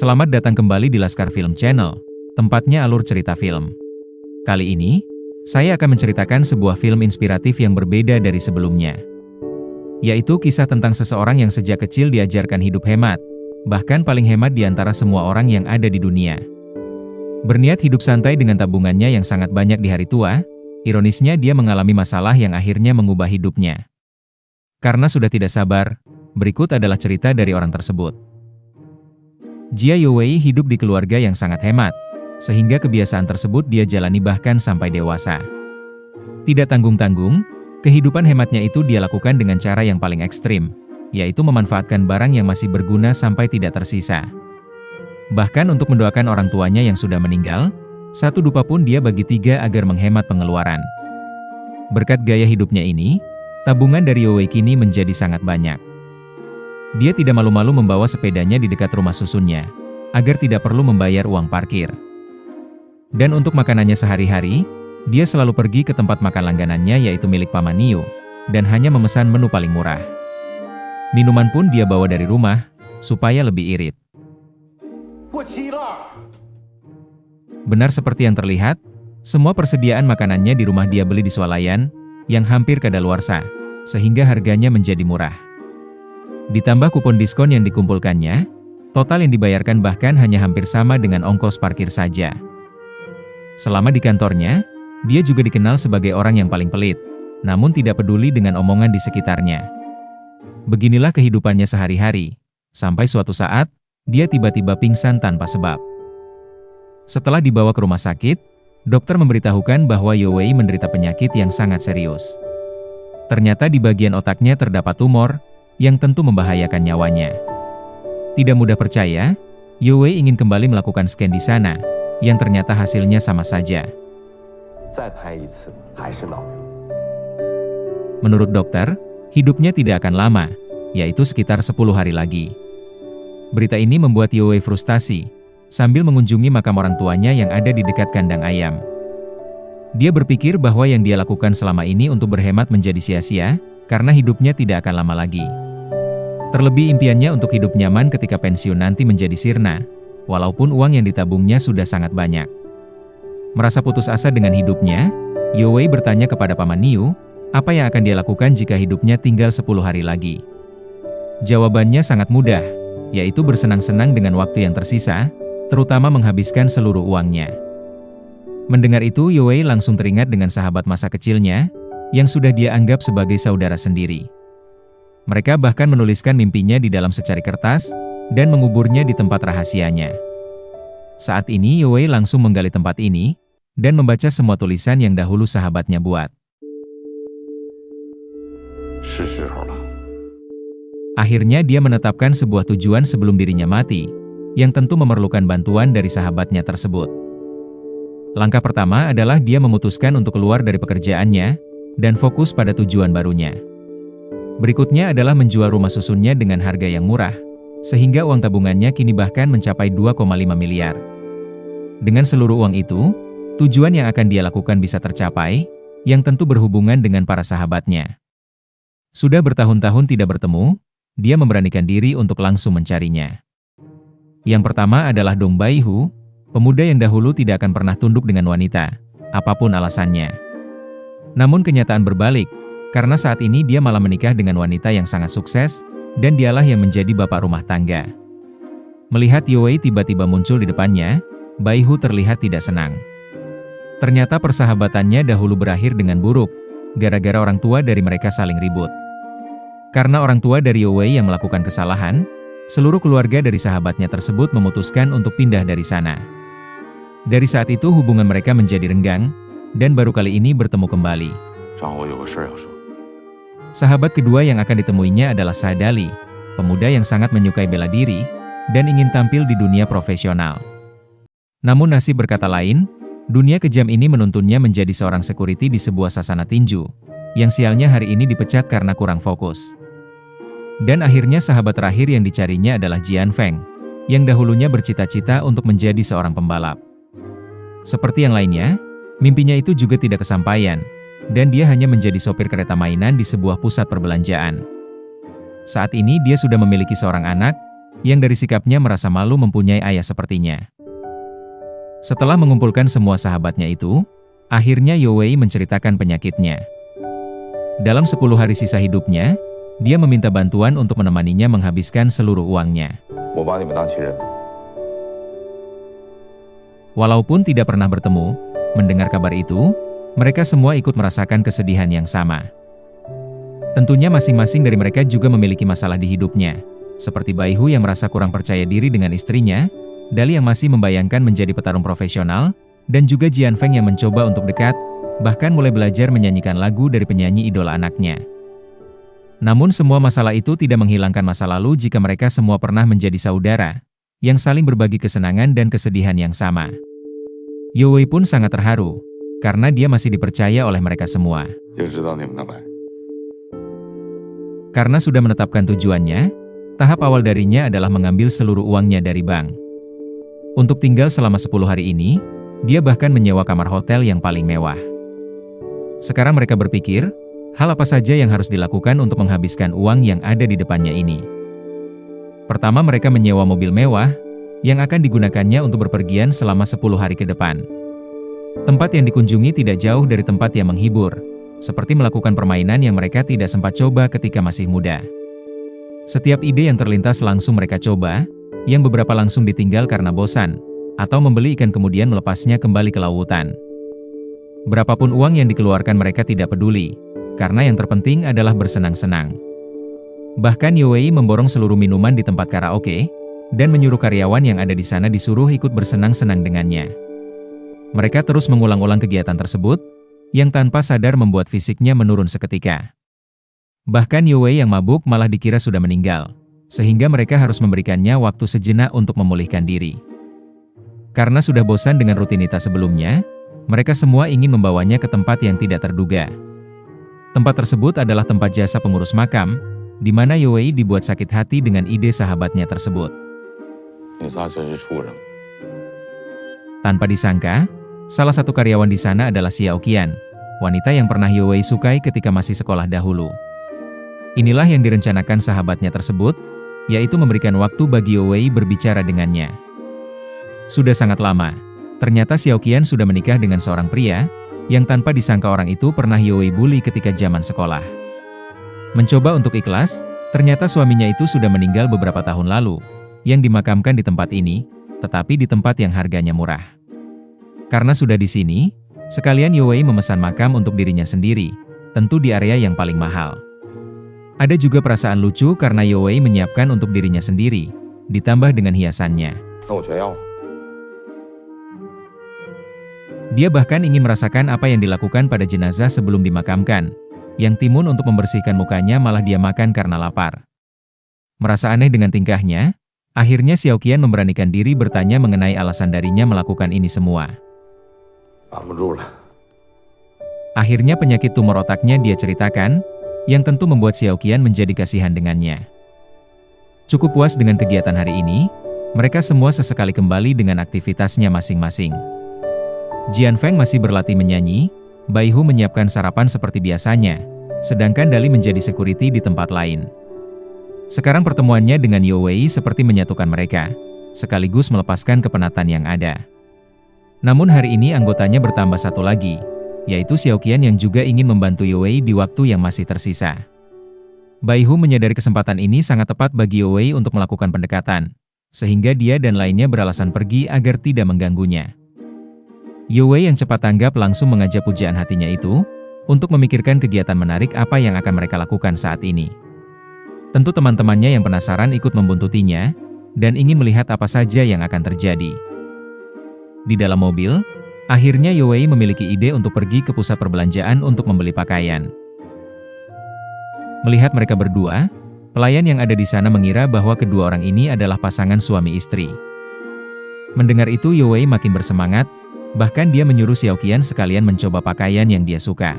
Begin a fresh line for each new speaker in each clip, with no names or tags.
Selamat datang kembali di Laskar Film Channel, tempatnya alur cerita film. Kali ini, saya akan menceritakan sebuah film inspiratif yang berbeda dari sebelumnya. Yaitu kisah tentang seseorang yang sejak kecil diajarkan hidup hemat, bahkan paling hemat di antara semua orang yang ada di dunia. Berniat hidup santai dengan tabungannya yang sangat banyak di hari tua, ironisnya dia mengalami masalah yang akhirnya mengubah hidupnya. Karena sudah tidak sabar, berikut adalah cerita dari orang tersebut. Jia Youwei hidup di keluarga yang sangat hemat, sehingga kebiasaan tersebut dia jalani bahkan sampai dewasa. Tidak tanggung-tanggung, kehidupan hematnya itu dia lakukan dengan cara yang paling ekstrim, yaitu memanfaatkan barang yang masih berguna sampai tidak tersisa. Bahkan untuk mendoakan orang tuanya yang sudah meninggal, satu dupa pun dia bagi tiga agar menghemat pengeluaran. Berkat gaya hidupnya ini, tabungan dari Youwei kini menjadi sangat banyak. Dia tidak malu-malu membawa sepedanya di dekat rumah susunnya, agar tidak perlu membayar uang parkir. Dan untuk makanannya sehari-hari, dia selalu pergi ke tempat makan langganannya yaitu milik Paman Niu, dan hanya memesan menu paling murah. Minuman pun dia bawa dari rumah, supaya lebih irit. Benar seperti yang terlihat, semua persediaan makanannya di rumah dia beli di swalayan, yang hampir kadaluarsa, sehingga harganya menjadi murah. Ditambah kupon diskon yang dikumpulkannya, total yang dibayarkan bahkan hanya hampir sama dengan ongkos parkir saja. Selama di kantornya, dia juga dikenal sebagai orang yang paling pelit, namun tidak peduli dengan omongan di sekitarnya. Beginilah kehidupannya sehari-hari, sampai suatu saat, dia tiba-tiba pingsan tanpa sebab. Setelah dibawa ke rumah sakit, dokter memberitahukan bahwa Youwei menderita penyakit yang sangat serius. Ternyata di bagian otaknya terdapat tumor, yang tentu membahayakan nyawanya. Tidak mudah percaya, Youwei ingin kembali melakukan scan di sana, yang ternyata hasilnya sama saja. Menurut dokter, hidupnya tidak akan lama, yaitu sekitar 10 hari lagi. Berita ini membuat Youwei frustasi, sambil mengunjungi makam orang tuanya yang ada di dekat kandang ayam. Dia berpikir bahwa yang dia lakukan selama ini untuk berhemat menjadi sia-sia, karena hidupnya tidak akan lama lagi. Terlebih impiannya untuk hidup nyaman ketika pensiun nanti menjadi sirna, walaupun uang yang ditabungnya sudah sangat banyak. Merasa putus asa dengan hidupnya, Youwei bertanya kepada Paman Niu, apa yang akan dia lakukan jika hidupnya tinggal 10 hari lagi. Jawabannya sangat mudah, yaitu bersenang-senang dengan waktu yang tersisa, terutama menghabiskan seluruh uangnya. Mendengar itu Youwei langsung teringat dengan sahabat masa kecilnya, yang sudah dia anggap sebagai saudara sendiri. Mereka bahkan menuliskan mimpinya di dalam secari kertas, dan menguburnya di tempat rahasianya. Saat ini Youwei langsung menggali tempat ini, dan membaca semua tulisan yang dahulu sahabatnya buat. Akhirnya dia menetapkan sebuah tujuan sebelum dirinya mati, yang tentu memerlukan bantuan dari sahabatnya tersebut. Langkah pertama adalah dia memutuskan untuk keluar dari pekerjaannya, dan fokus pada tujuan barunya. Berikutnya adalah menjual rumah susunnya dengan harga yang murah, sehingga uang tabungannya kini bahkan mencapai 2,5 miliar. Dengan seluruh uang itu, tujuan yang akan dia lakukan bisa tercapai, yang tentu berhubungan dengan para sahabatnya. Sudah bertahun-tahun tidak bertemu, dia memberanikan diri untuk langsung mencarinya. Yang pertama adalah Dong Baihu, pemuda yang dahulu tidak akan pernah tunduk dengan wanita, apapun alasannya. Namun kenyataan berbalik, karena saat ini dia malah menikah dengan wanita yang sangat sukses, dan dialah yang menjadi bapak rumah tangga. Melihat Youwei tiba-tiba muncul di depannya, Baihu terlihat tidak senang. Ternyata persahabatannya dahulu berakhir dengan buruk, gara-gara orang tua dari mereka saling ribut. Karena orang tua dari Youwei yang melakukan kesalahan, seluruh keluarga dari sahabatnya tersebut memutuskan untuk pindah dari sana. Dari saat itu hubungan mereka menjadi renggang, dan baru kali ini bertemu kembali. Sahabat kedua yang akan ditemuinya adalah Sadali, pemuda yang sangat menyukai bela diri, dan ingin tampil di dunia profesional. Namun nasib berkata lain, dunia kejam ini menuntunnya menjadi seorang security di sebuah sasana tinju, yang sialnya hari ini dipecat karena kurang fokus. Dan akhirnya sahabat terakhir yang dicarinya adalah Jian Feng, yang dahulunya bercita-cita untuk menjadi seorang pembalap. Seperti yang lainnya, mimpinya itu juga tidak kesampaian, dan dia hanya menjadi sopir kereta mainan di sebuah pusat perbelanjaan. Saat ini dia sudah memiliki seorang anak, yang dari sikapnya merasa malu mempunyai ayah sepertinya. Setelah mengumpulkan semua sahabatnya itu, akhirnya Youwei menceritakan penyakitnya. Dalam 10 hari sisa hidupnya, dia meminta bantuan untuk menemaninya menghabiskan seluruh uangnya. Walaupun tidak pernah bertemu, mendengar kabar itu, mereka semua ikut merasakan kesedihan yang sama. Tentunya masing-masing dari mereka juga memiliki masalah di hidupnya, seperti Baihu yang merasa kurang percaya diri dengan istrinya, Dali yang masih membayangkan menjadi petarung profesional, dan juga Jian Feng yang mencoba untuk dekat, bahkan mulai belajar menyanyikan lagu dari penyanyi idola anaknya. Namun semua masalah itu tidak menghilangkan masa lalu jika mereka semua pernah menjadi saudara, yang saling berbagi kesenangan dan kesedihan yang sama. Youwei pun sangat terharu, karena dia masih dipercaya oleh mereka semua. Karena sudah menetapkan tujuannya, tahap awal darinya adalah mengambil seluruh uangnya dari bank. Untuk tinggal selama 10 hari ini, dia bahkan menyewa kamar hotel yang paling mewah. Sekarang mereka berpikir, hal apa saja yang harus dilakukan untuk menghabiskan uang yang ada di depannya ini. Pertama, mereka menyewa mobil mewah, yang akan digunakannya untuk berpergian selama 10 hari ke depan. Tempat yang dikunjungi tidak jauh dari tempat yang menghibur, seperti melakukan permainan yang mereka tidak sempat coba ketika masih muda. Setiap ide yang terlintas langsung mereka coba, yang beberapa langsung ditinggal karena bosan, atau membeli ikan kemudian melepasnya kembali ke lautan. Berapapun uang yang dikeluarkan mereka tidak peduli, karena yang terpenting adalah bersenang-senang. Bahkan Youwei memborong seluruh minuman di tempat karaoke, dan menyuruh karyawan yang ada di sana disuruh ikut bersenang-senang dengannya. Mereka terus mengulang-ulang kegiatan tersebut, yang tanpa sadar membuat fisiknya menurun seketika. Bahkan Youwei yang mabuk malah dikira sudah meninggal, sehingga mereka harus memberikannya waktu sejenak untuk memulihkan diri. Karena sudah bosan dengan rutinitas sebelumnya, mereka semua ingin membawanya ke tempat yang tidak terduga. Tempat tersebut adalah tempat jasa pengurus makam, di mana Youwei dibuat sakit hati dengan ide sahabatnya tersebut. Tanpa disangka, salah satu karyawan di sana adalah Xiao Qian, wanita yang pernah Youwei sukai ketika masih sekolah dahulu. Inilah yang direncanakan sahabatnya tersebut, yaitu memberikan waktu bagi Youwei berbicara dengannya. Sudah sangat lama, ternyata Xiao Qian sudah menikah dengan seorang pria, yang tanpa disangka orang itu pernah Youwei bully ketika zaman sekolah. Mencoba untuk ikhlas, ternyata suaminya itu sudah meninggal beberapa tahun lalu, yang dimakamkan di tempat ini, tetapi di tempat yang harganya murah. Karena sudah di sini, sekalian Youwei memesan makam untuk dirinya sendiri, tentu di area yang paling mahal. Ada juga perasaan lucu karena Youwei menyiapkan untuk dirinya sendiri, ditambah dengan hiasannya. Dia bahkan ingin merasakan apa yang dilakukan pada jenazah sebelum dimakamkan, yang timun untuk membersihkan mukanya malah dia makan karena lapar. Merasa aneh dengan tingkahnya, akhirnya Xiao Qian memberanikan diri bertanya mengenai alasan darinya melakukan ini semua. Akhirnya penyakit tumor otaknya dia ceritakan, yang tentu membuat Xiao Qian menjadi kasihan dengannya. Cukup puas dengan kegiatan hari ini, mereka semua sesekali kembali dengan aktivitasnya masing-masing. Jian Feng masih berlatih menyanyi, Baihu menyiapkan sarapan seperti biasanya, sedangkan Dali menjadi security di tempat lain. Sekarang pertemuannya dengan Youwei seperti menyatukan mereka, sekaligus melepaskan kepenatan yang ada. Namun hari ini anggotanya bertambah satu lagi, yaitu Xiao Qian yang juga ingin membantu Youwei di waktu yang masih tersisa. Baihu menyadari kesempatan ini sangat tepat bagi Youwei untuk melakukan pendekatan, sehingga dia dan lainnya beralasan pergi agar tidak mengganggunya. Youwei yang cepat tanggap langsung mengajak pujaan hatinya itu, untuk memikirkan kegiatan menarik apa yang akan mereka lakukan saat ini. Tentu teman-temannya yang penasaran ikut membuntutinya, dan ingin melihat apa saja yang akan terjadi. Di dalam mobil, akhirnya Youwei memiliki ide untuk pergi ke pusat perbelanjaan untuk membeli pakaian. Melihat mereka berdua, pelayan yang ada di sana mengira bahwa kedua orang ini adalah pasangan suami istri. Mendengar itu Youwei makin bersemangat, bahkan dia menyuruh Xiao Qian sekalian mencoba pakaian yang dia suka.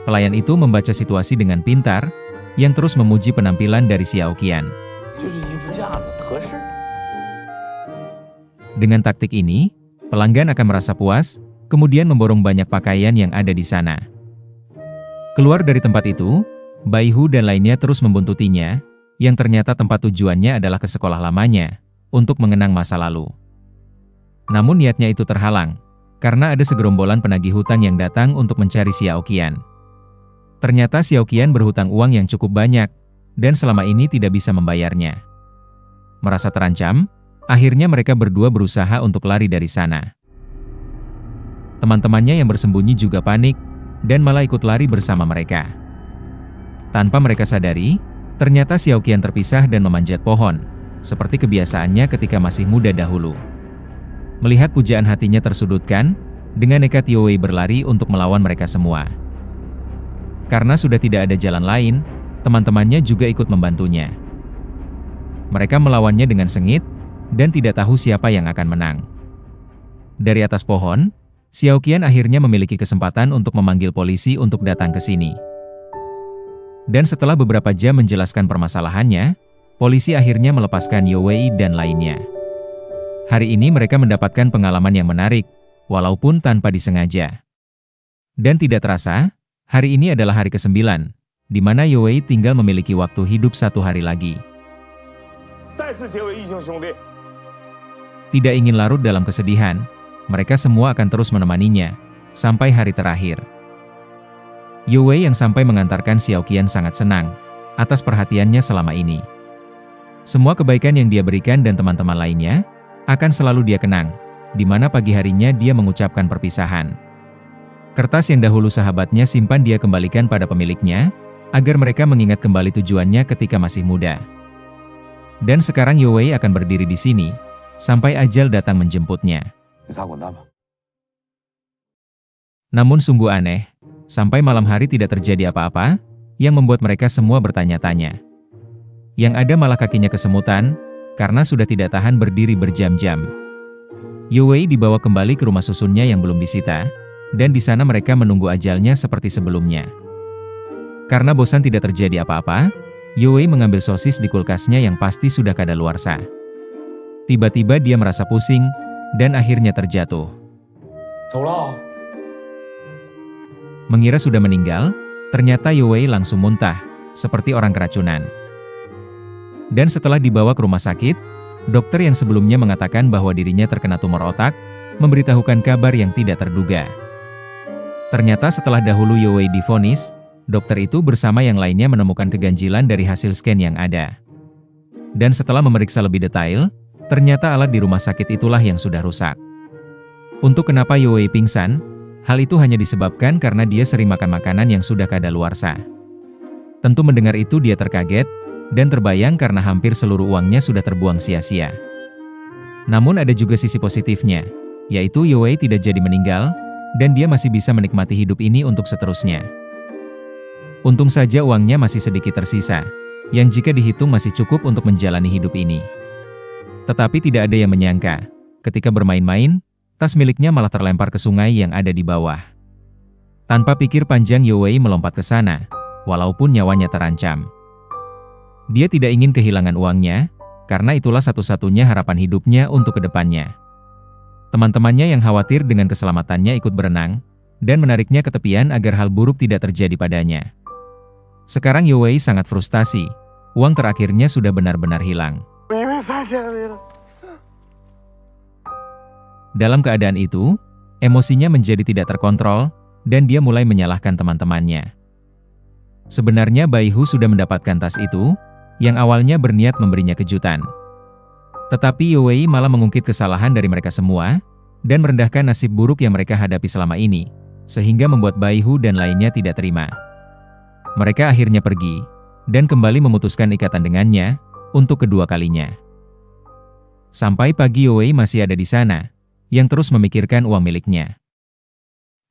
Pelayan itu membaca situasi dengan pintar, yang terus memuji penampilan dari Xiao Qian. Dengan taktik ini, pelanggan akan merasa puas, kemudian memborong banyak pakaian yang ada di sana. Keluar dari tempat itu, Bai Hu dan lainnya terus membuntutinya, yang ternyata tempat tujuannya adalah ke sekolah lamanya, untuk mengenang masa lalu. Namun niatnya itu terhalang, karena ada segerombolan penagih hutang yang datang untuk mencari Xiao Qian. Ternyata Xiao Qian berhutang uang yang cukup banyak, dan selama ini tidak bisa membayarnya. Merasa terancam, akhirnya mereka berdua berusaha untuk lari dari sana. Teman-temannya yang bersembunyi juga panik, dan malah ikut lari bersama mereka. Tanpa mereka sadari, ternyata Xiao Qian terpisah dan memanjat pohon, seperti kebiasaannya ketika masih muda dahulu. Melihat pujaan hatinya tersudutkan, dengan nekat Yue Wei berlari untuk melawan mereka semua. Karena sudah tidak ada jalan lain, teman-temannya juga ikut membantunya. Mereka melawannya dengan sengit, dan tidak tahu siapa yang akan menang. Dari atas pohon, Xiao Qian akhirnya memiliki kesempatan untuk memanggil polisi untuk datang ke sini. Dan setelah beberapa jam menjelaskan permasalahannya, polisi akhirnya melepaskan Yue Wei dan lainnya. Hari ini mereka mendapatkan pengalaman yang menarik, walaupun tanpa disengaja. Dan tidak terasa, hari ini adalah hari ke-9, di mana Yue Wei tinggal memiliki waktu hidup 1 hari lagi. Tidak ingin larut dalam kesedihan, mereka semua akan terus menemaninya, sampai hari terakhir. Yue Wei yang sampai mengantarkan Xiao Qian sangat senang, atas perhatiannya selama ini. Semua kebaikan yang dia berikan dan teman-teman lainnya, akan selalu dia kenang, di mana pagi harinya dia mengucapkan perpisahan. Kertas yang dahulu sahabatnya simpan dia kembalikan pada pemiliknya, agar mereka mengingat kembali tujuannya ketika masih muda. Dan sekarang Yue Wei akan berdiri di sini, sampai ajal datang menjemputnya. Namun sungguh aneh, sampai malam hari tidak terjadi apa-apa, yang membuat mereka semua bertanya-tanya. Yang ada malah kakinya kesemutan, karena sudah tidak tahan berdiri berjam-jam. Yue Wei dibawa kembali ke rumah susunnya yang belum disita, dan di sana mereka menunggu ajalnya seperti sebelumnya. Karena bosan tidak terjadi apa-apa, Yue Wei mengambil sosis di kulkasnya yang pasti sudah kadaluarsa. Tiba-tiba dia merasa pusing, dan akhirnya terjatuh. Mengira sudah meninggal, ternyata Yue Wei langsung muntah, seperti orang keracunan. Dan setelah dibawa ke rumah sakit, dokter yang sebelumnya mengatakan bahwa dirinya terkena tumor otak, memberitahukan kabar yang tidak terduga. Ternyata setelah dahulu Yue Wei divonis, dokter itu bersama yang lainnya menemukan keganjilan dari hasil scan yang ada. Dan setelah memeriksa lebih detail, ternyata alat di rumah sakit itulah yang sudah rusak. Untuk kenapa Yue Wei pingsan, hal itu hanya disebabkan karena dia sering makan makanan yang sudah kadaluarsa. Tentu mendengar itu dia terkaget, dan terbayang karena hampir seluruh uangnya sudah terbuang sia-sia. Namun ada juga sisi positifnya, yaitu Yue Wei tidak jadi meninggal, dan dia masih bisa menikmati hidup ini untuk seterusnya. Untung saja uangnya masih sedikit tersisa, yang jika dihitung masih cukup untuk menjalani hidup ini. Tetapi tidak ada yang menyangka, ketika bermain-main, tas miliknya malah terlempar ke sungai yang ada di bawah. Tanpa pikir panjang Yue Wei melompat ke sana, walaupun nyawanya terancam. Dia tidak ingin kehilangan uangnya, karena itulah satu-satunya harapan hidupnya untuk kedepannya. Teman-temannya yang khawatir dengan keselamatannya ikut berenang, dan menariknya ke tepian agar hal buruk tidak terjadi padanya. Sekarang Yue Wei sangat frustasi, uang terakhirnya sudah benar-benar hilang. Dalam keadaan itu, emosinya menjadi tidak terkontrol, dan dia mulai menyalahkan teman-temannya. Sebenarnya Bai Hu sudah mendapatkan tas itu, yang awalnya berniat memberinya kejutan. Tetapi Yue Wei malah mengungkit kesalahan dari mereka semua, dan merendahkan nasib buruk yang mereka hadapi selama ini, sehingga membuat Bai Hu dan lainnya tidak terima. Mereka akhirnya pergi, dan kembali memutuskan ikatan dengannya, untuk kedua kalinya. Sampai pagi Yue Wei masih ada di sana, yang terus memikirkan uang miliknya.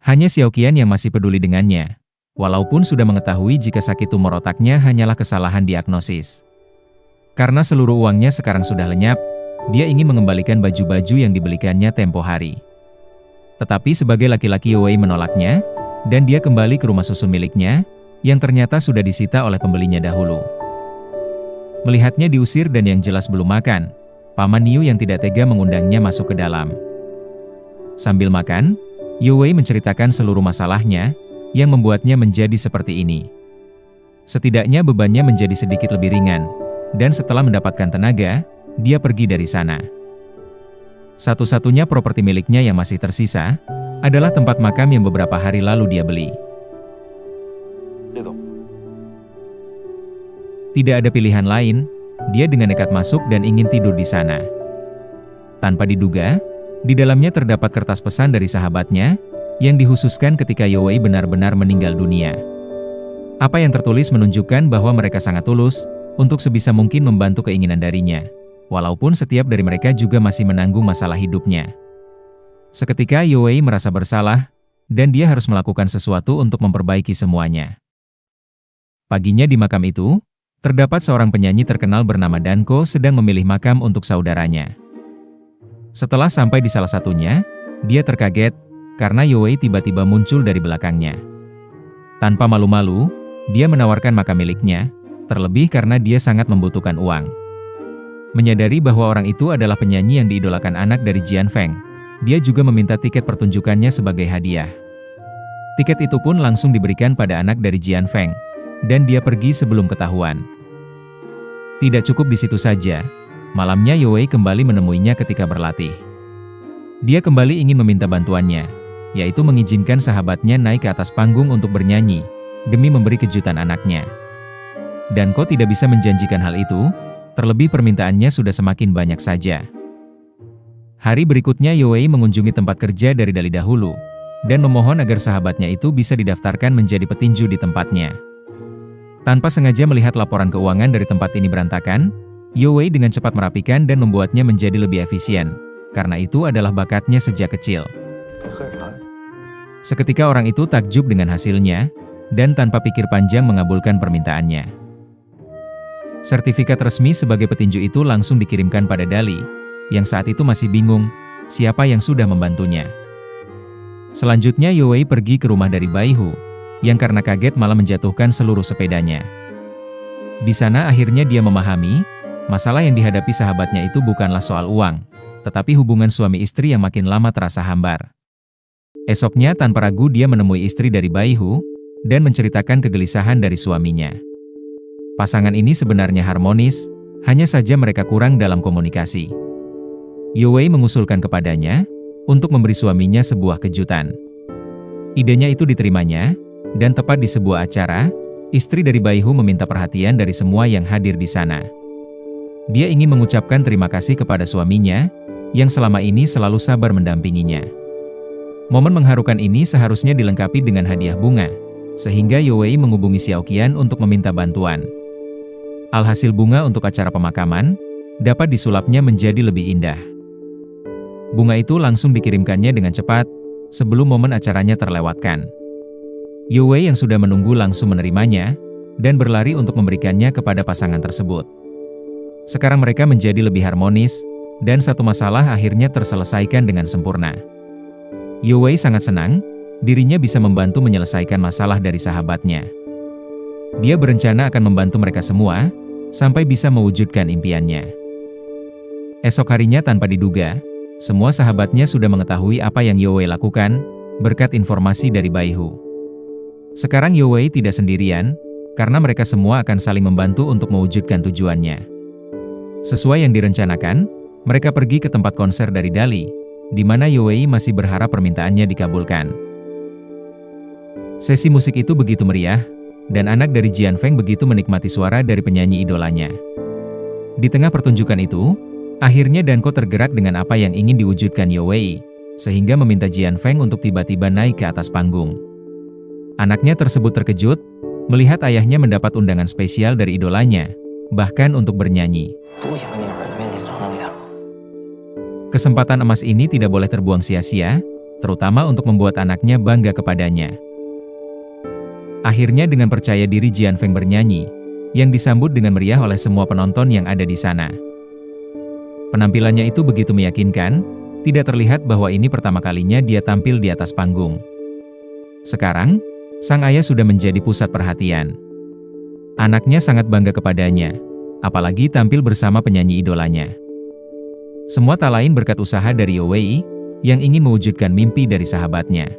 Hanya Xiao Qian yang masih peduli dengannya, walaupun sudah mengetahui jika sakit tumor otaknya hanyalah kesalahan diagnosis. Karena seluruh uangnya sekarang sudah lenyap, dia ingin mengembalikan baju-baju yang dibelikannya tempo hari. Tetapi sebagai laki-laki Yue Wei menolaknya, dan dia kembali ke rumah susun miliknya, yang ternyata sudah disita oleh pembelinya dahulu. Melihatnya diusir dan yang jelas belum makan, Paman Niu yang tidak tega mengundangnya masuk ke dalam. Sambil makan, Yue Wei menceritakan seluruh masalahnya, yang membuatnya menjadi seperti ini. Setidaknya bebannya menjadi sedikit lebih ringan, dan setelah mendapatkan tenaga, dia pergi dari sana. Satu-satunya properti miliknya yang masih tersisa adalah tempat makam yang beberapa hari lalu dia beli. Tidak ada pilihan lain, dia dengan nekat masuk dan ingin tidur di sana. Tanpa diduga, di dalamnya terdapat kertas pesan dari sahabatnya, yang dikhususkan ketika Youwei benar-benar meninggal dunia. Apa yang tertulis menunjukkan bahwa mereka sangat tulus, untuk sebisa mungkin membantu keinginan darinya, walaupun setiap dari mereka juga masih menanggung masalah hidupnya. Seketika Youwei merasa bersalah, dan dia harus melakukan sesuatu untuk memperbaiki semuanya. Paginya di makam itu, terdapat seorang penyanyi terkenal bernama Danko sedang memilih makam untuk saudaranya. Setelah sampai di salah satunya, dia terkaget, karena Youwei tiba-tiba muncul dari belakangnya. Tanpa malu-malu, dia menawarkan makam miliknya, terlebih karena dia sangat membutuhkan uang. Menyadari bahwa orang itu adalah penyanyi yang diidolakan anak dari Jian Feng, dia juga meminta tiket pertunjukannya sebagai hadiah. Tiket itu pun langsung diberikan pada anak dari Jian Feng, dan dia pergi sebelum ketahuan. Tidak cukup di situ saja, malamnya Youwei kembali menemuinya ketika berlatih. Dia kembali ingin meminta bantuannya, yaitu mengizinkan sahabatnya naik ke atas panggung untuk bernyanyi, demi memberi kejutan anaknya. Danko tidak bisa menjanjikan hal itu, terlebih permintaannya sudah semakin banyak saja. Hari berikutnya Youwei mengunjungi tempat kerja dari dahulu, dan memohon agar sahabatnya itu bisa didaftarkan menjadi petinju di tempatnya. Tanpa sengaja melihat laporan keuangan dari tempat ini berantakan, Youwei dengan cepat merapikan dan membuatnya menjadi lebih efisien, karena itu adalah bakatnya sejak kecil. Seketika orang itu takjub dengan hasilnya, dan tanpa pikir panjang mengabulkan permintaannya. Sertifikat resmi sebagai petinju itu langsung dikirimkan pada Dali, yang saat itu masih bingung, siapa yang sudah membantunya. Selanjutnya Youwei pergi ke rumah dari Baihu, yang karena kaget malah menjatuhkan seluruh sepedanya. Di sana akhirnya dia memahami, masalah yang dihadapi sahabatnya itu bukanlah soal uang, tetapi hubungan suami istri yang makin lama terasa hambar. Esoknya tanpa ragu dia menemui istri dari Baihu, dan menceritakan kegelisahan dari suaminya. Pasangan ini sebenarnya harmonis, hanya saja mereka kurang dalam komunikasi. Youwei mengusulkan kepadanya, untuk memberi suaminya sebuah kejutan. Idenya itu diterimanya, dan tepat di sebuah acara, istri dari Baihu meminta perhatian dari semua yang hadir di sana. Dia ingin mengucapkan terima kasih kepada suaminya, yang selama ini selalu sabar mendampinginya. Momen mengharukan ini seharusnya dilengkapi dengan hadiah bunga, sehingga Youwei menghubungi Xiaoqian untuk meminta bantuan. Alhasil bunga untuk acara pemakaman, dapat disulapnya menjadi lebih indah. Bunga itu langsung dikirimkannya dengan cepat, sebelum momen acaranya terlewatkan. Youwei yang sudah menunggu langsung menerimanya, dan berlari untuk memberikannya kepada pasangan tersebut. Sekarang mereka menjadi lebih harmonis, dan satu masalah akhirnya terselesaikan dengan sempurna. Youwei sangat senang, dirinya bisa membantu menyelesaikan masalah dari sahabatnya. Dia berencana akan membantu mereka semua, sampai bisa mewujudkan impiannya. Esok harinya tanpa diduga, semua sahabatnya sudah mengetahui apa yang Youwei lakukan, berkat informasi dari Baihu. Sekarang Youwei tidak sendirian, karena mereka semua akan saling membantu untuk mewujudkan tujuannya. Sesuai yang direncanakan, mereka pergi ke tempat konser dari Dali, di mana Youwei masih berharap permintaannya dikabulkan. Sesi musik itu begitu meriah, dan anak dari Jian Feng begitu menikmati suara dari penyanyi idolanya. Di tengah pertunjukan itu, akhirnya Danko tergerak dengan apa yang ingin diwujudkan Youwei, sehingga meminta Jian Feng untuk tiba-tiba naik ke atas panggung. Anaknya tersebut terkejut, melihat ayahnya mendapat undangan spesial dari idolanya, bahkan untuk bernyanyi. Kesempatan emas ini tidak boleh terbuang sia-sia, terutama untuk membuat anaknya bangga kepadanya. Akhirnya dengan percaya diri Jian Feng bernyanyi, yang disambut dengan meriah oleh semua penonton yang ada di sana. Penampilannya itu begitu meyakinkan, tidak terlihat bahwa ini pertama kalinya dia tampil di atas panggung. Sekarang, sang ayah sudah menjadi pusat perhatian. Anaknya sangat bangga kepadanya, apalagi tampil bersama penyanyi idolanya. Semua tak lain berkat usaha dari Youwei, yang ingin mewujudkan mimpi dari sahabatnya.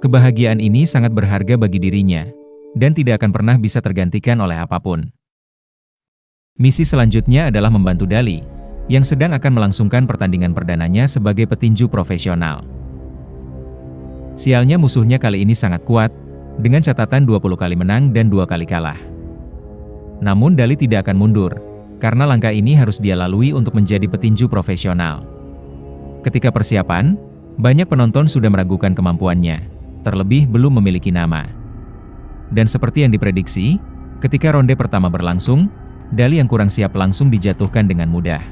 Kebahagiaan ini sangat berharga bagi dirinya, dan tidak akan pernah bisa tergantikan oleh apapun. Misi selanjutnya adalah membantu Dali, yang sedang akan melangsungkan pertandingan perdananya sebagai petinju profesional. Sialnya musuhnya kali ini sangat kuat, dengan catatan 20 kali menang dan 2 kali kalah. Namun Dali tidak akan mundur, karena langkah ini harus dia lalui untuk menjadi petinju profesional. Ketika persiapan, banyak penonton sudah meragukan kemampuannya, terlebih belum memiliki nama. Dan seperti yang diprediksi, ketika ronde pertama berlangsung, Dali yang kurang siap langsung dijatuhkan dengan mudah.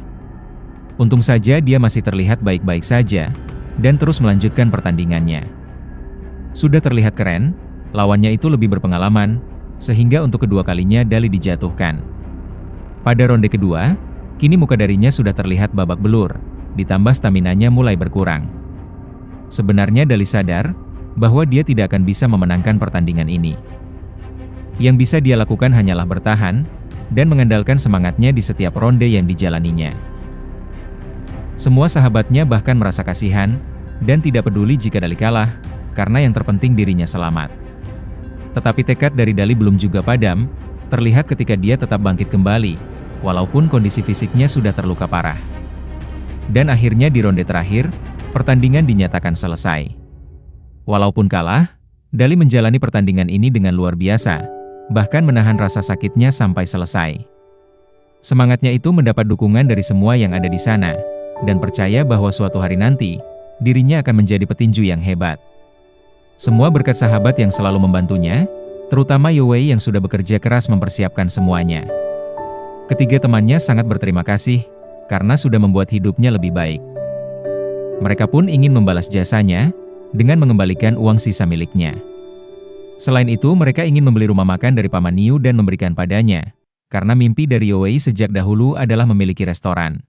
Untung saja dia masih terlihat baik-baik saja, dan terus melanjutkan pertandingannya. Sudah terlihat keren, lawannya itu lebih berpengalaman, sehingga untuk kedua kalinya Dali dijatuhkan. Pada ronde kedua, kini muka darinya sudah terlihat babak belur, ditambah staminanya mulai berkurang. Sebenarnya Dali sadar bahwa dia tidak akan bisa memenangkan pertandingan ini. Yang bisa dia lakukan hanyalah bertahan, dan mengandalkan semangatnya di setiap ronde yang dijalaninya. Semua sahabatnya bahkan merasa kasihan, dan tidak peduli jika Dali kalah, karena yang terpenting dirinya selamat. Tetapi tekad dari Dali belum juga padam, terlihat ketika dia tetap bangkit kembali, walaupun kondisi fisiknya sudah terluka parah. Dan akhirnya di ronde terakhir, pertandingan dinyatakan selesai. Walaupun kalah, Dali menjalani pertandingan ini dengan luar biasa, bahkan menahan rasa sakitnya sampai selesai. Semangatnya itu mendapat dukungan dari semua yang ada di sana, dan percaya bahwa suatu hari nanti, dirinya akan menjadi petinju yang hebat. Semua berkat sahabat yang selalu membantunya, terutama Youwei yang sudah bekerja keras mempersiapkan semuanya. Ketiga temannya sangat berterima kasih, karena sudah membuat hidupnya lebih baik. Mereka pun ingin membalas jasanya, dengan mengembalikan uang sisa miliknya. Selain itu, mereka ingin membeli rumah makan dari Paman Niu dan memberikan padanya, karena mimpi dari Youwei sejak dahulu adalah memiliki restoran.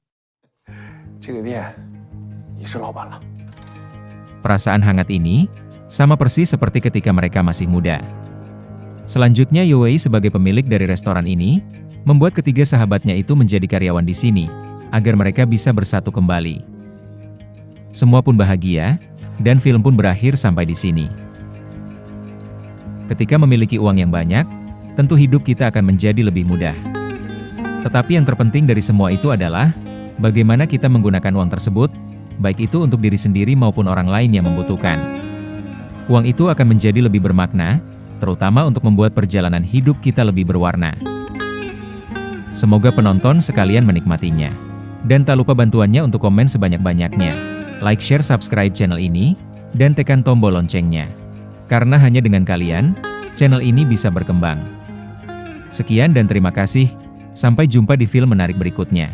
Perasaan hangat ini, sama persis seperti ketika mereka masih muda. Selanjutnya Youwei sebagai pemilik dari restoran ini, membuat ketiga sahabatnya itu menjadi karyawan di sini, agar mereka bisa bersatu kembali. Semua pun bahagia, dan film pun berakhir sampai di sini. Ketika memiliki uang yang banyak, tentu hidup kita akan menjadi lebih mudah. Tetapi yang terpenting dari semua itu adalah, bagaimana kita menggunakan uang tersebut, baik itu untuk diri sendiri maupun orang lain yang membutuhkan. Uang itu akan menjadi lebih bermakna, terutama untuk membuat perjalanan hidup kita lebih berwarna. Semoga penonton sekalian menikmatinya. Dan tak lupa bantuannya untuk komen sebanyak-banyaknya. Like, share, subscribe channel ini, dan tekan tombol loncengnya. Karena hanya dengan kalian, channel ini bisa berkembang. Sekian dan terima kasih, sampai jumpa di film menarik berikutnya.